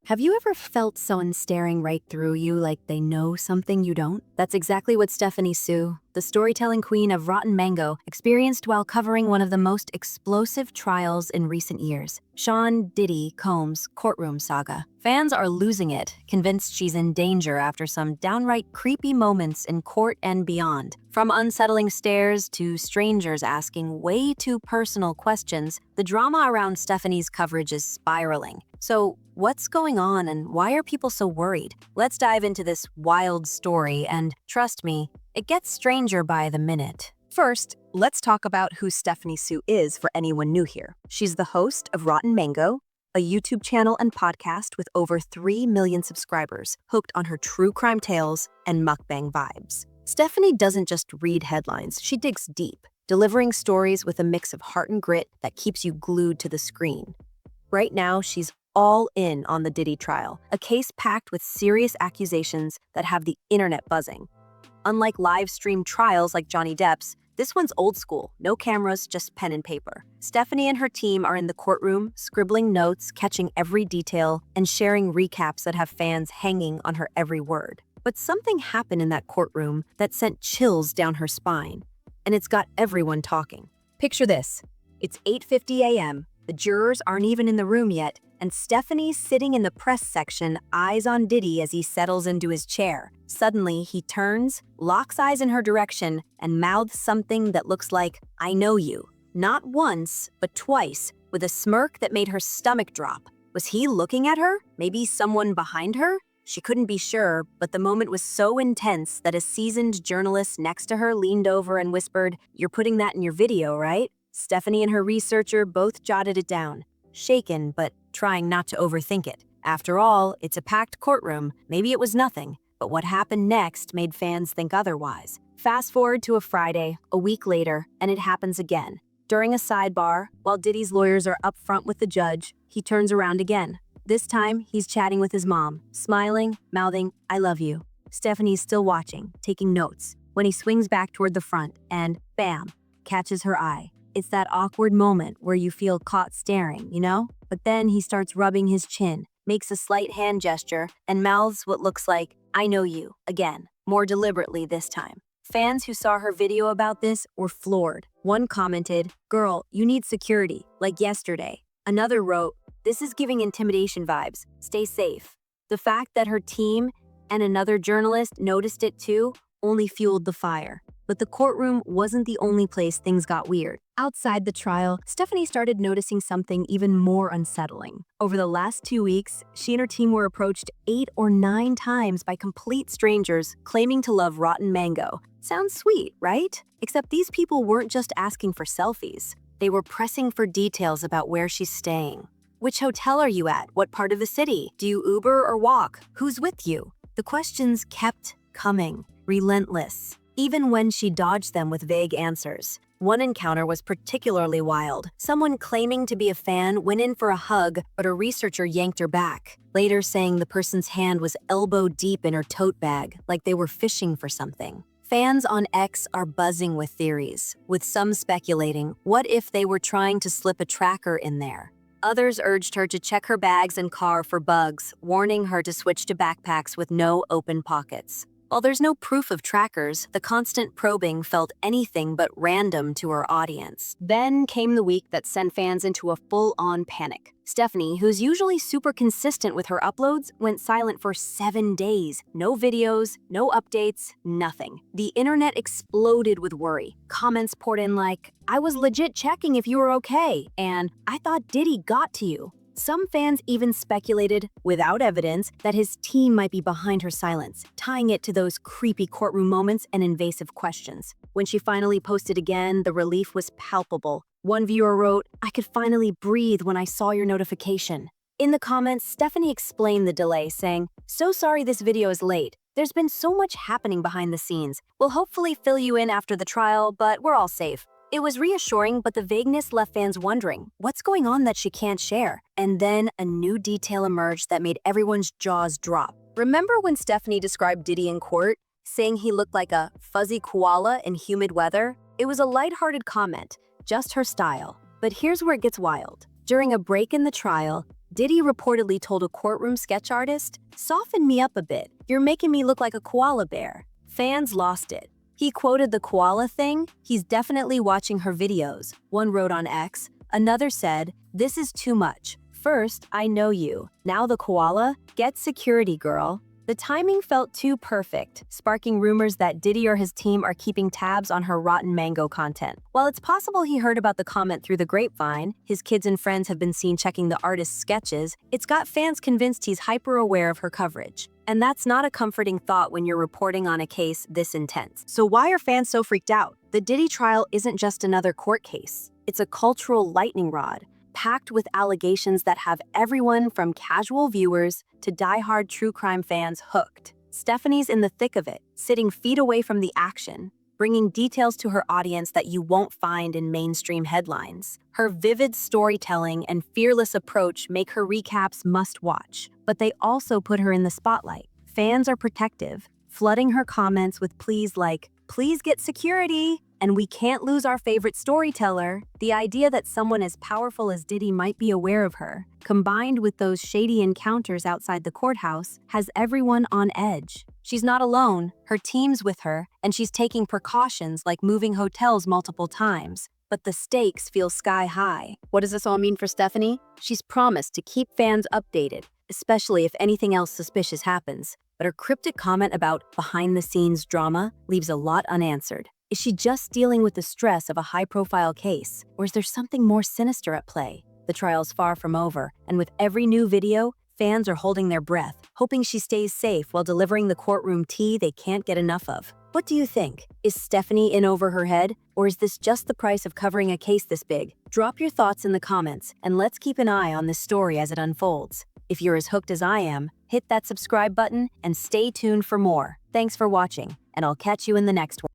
Have you ever felt someone staring right through you like they know something you don't? That's exactly what Stephanie Soo, the storytelling queen of Rotten Mango, experienced while covering one of the most explosive trials in recent years, Sean Diddy Combs' courtroom saga. Fans are losing it, convinced she's in danger after some downright creepy moments in court and beyond. From unsettling stares to strangers asking way too personal questions, the drama around Stephanie's coverage is spiraling. So, what's going on and why are people so worried? Let's dive into this wild story, and trust me, it gets stranger by the minute. First, let's talk about who Stephanie Soo is for anyone new here. She's the host of Rotten Mango, a YouTube channel and podcast with over 3 million subscribers, hooked on her true crime tales and mukbang vibes. Stephanie doesn't just read headlines, she digs deep, delivering stories with a mix of heart and grit that keeps you glued to the screen. Right now, she's all in on the Diddy trial, a case packed with serious accusations that have the internet buzzing. Unlike live-stream trials like Johnny Depp's, this one's old school, no cameras, just pen and paper. Stephanie and her team are in the courtroom, scribbling notes, catching every detail, and sharing recaps that have fans hanging on her every word. But something happened in that courtroom that sent chills down her spine, and it's got everyone talking. Picture this. It's 8:50 a.m., the jurors aren't even in the room yet, and Stephanie's sitting in the press section, eyes on Diddy as he settles into his chair. Suddenly, he turns, locks eyes in her direction, and mouths something that looks like, "I know you." Not once, but twice, with a smirk that made her stomach drop. Was he looking at her? Maybe someone behind her? She couldn't be sure, but the moment was so intense that a seasoned journalist next to her leaned over and whispered, "You're putting that in your video, right?" Stephanie and her researcher both jotted it down, shaken but trying not to overthink it. After all, it's a packed courtroom. Maybe it was nothing, but what happened next made fans think otherwise. Fast forward to a Friday, a week later, and it happens again. During a sidebar, while Diddy's lawyers are up front with the judge, he turns around again. This time, he's chatting with his mom, smiling, mouthing, "I love you." Stephanie's still watching, taking notes, when he swings back toward the front and, bam, catches her eye. It's that awkward moment where you feel caught staring, you know? But then he starts rubbing his chin, makes a slight hand gesture, and mouths what looks like, "I know you," again, more deliberately this time. Fans who saw her video about this were floored. One commented, "Girl, you need security, like yesterday." Another wrote, "This is giving intimidation vibes. Stay safe." The fact that her team and another journalist noticed it too only fueled the fire. But the courtroom wasn't the only place things got weird. Outside the trial, Stephanie started noticing something even more unsettling. Over the last 2 weeks, she and her team were approached 8 or 9 times by complete strangers claiming to love Rotten Mango. Sounds sweet, right? Except these people weren't just asking for selfies. They were pressing for details about where she's staying. Which hotel are you at? What part of the city? Do you Uber or walk? Who's with you? The questions kept coming, relentless, even when she dodged them with vague answers. One encounter was particularly wild. Someone claiming to be a fan went in for a hug, but a researcher yanked her back, later saying the person's hand was elbow deep in her tote bag, like they were fishing for something. Fans on X are buzzing with theories, with some speculating, what if they were trying to slip a tracker in there? Others urged her to check her bags and car for bugs, warning her to switch to backpacks with no open pockets. While there's no proof of trackers, the constant probing felt anything but random to her audience. Then came the week that sent fans into a full-on panic. Stephanie, who's usually super consistent with her uploads, went silent for 7 days. No videos, no updates, nothing. The internet exploded with worry. Comments poured in like, "I was legit checking if you were okay," and "I thought Diddy got to you." Some fans even speculated, without evidence, that his team might be behind her silence, tying it to those creepy courtroom moments and invasive questions. When she finally posted again, the relief was palpable. One viewer wrote, "I could finally breathe when I saw your notification." In the comments, Stephanie explained the delay, saying, "So sorry this video is late. There's been so much happening behind the scenes. We'll hopefully fill you in after the trial, but we're all safe." It was reassuring, but the vagueness left fans wondering, what's going on that she can't share? And then a new detail emerged that made everyone's jaws drop. Remember when Stephanie described Diddy in court, saying he looked like a fuzzy koala in humid weather? It was a lighthearted comment, just her style. But here's where it gets wild. During a break in the trial, Diddy reportedly told a courtroom sketch artist, "Soften me up a bit. You're making me look like a koala bear." Fans lost it. He quoted the koala thing. "He's definitely watching her videos," one wrote on X. Another said, "This is too much. First, I know you. Now the koala? Get security, girl." The timing felt too perfect, sparking rumors that Diddy or his team are keeping tabs on her Rotten Mango content. While it's possible he heard about the comment through the grapevine, his kids and friends have been seen checking the artist's sketches, it's got fans convinced he's hyper-aware of her coverage. And that's not a comforting thought when you're reporting on a case this intense. So why are fans so freaked out? The Diddy trial isn't just another court case. It's a cultural lightning rod, packed with allegations that have everyone from casual viewers to die-hard true crime fans hooked. Stephanie's in the thick of it, sitting feet away from the action, bringing details to her audience that you won't find in mainstream headlines. Her vivid storytelling and fearless approach make her recaps must-watch, but they also put her in the spotlight. Fans are protective, flooding her comments with pleas like, "Please get security," and "We can't lose our favorite storyteller." The idea that someone as powerful as Diddy might be aware of her, combined with those shady encounters outside the courthouse, has everyone on edge. She's not alone, her team's with her, and she's taking precautions like moving hotels multiple times. But the stakes feel sky high. What does this all mean for Stephanie? She's promised to keep fans updated, especially if anything else suspicious happens. But her cryptic comment about behind-the-scenes drama leaves a lot unanswered. Is she just dealing with the stress of a high-profile case, or is there something more sinister at play? The trial's far from over, and with every new video, fans are holding their breath, hoping she stays safe while delivering the courtroom tea they can't get enough of. What do you think? Is Stephanie in over her head, or is this just the price of covering a case this big? Drop your thoughts in the comments, and let's keep an eye on this story as it unfolds. If you're as hooked as I am, hit that subscribe button and stay tuned for more. Thanks for watching, and I'll catch you in the next one.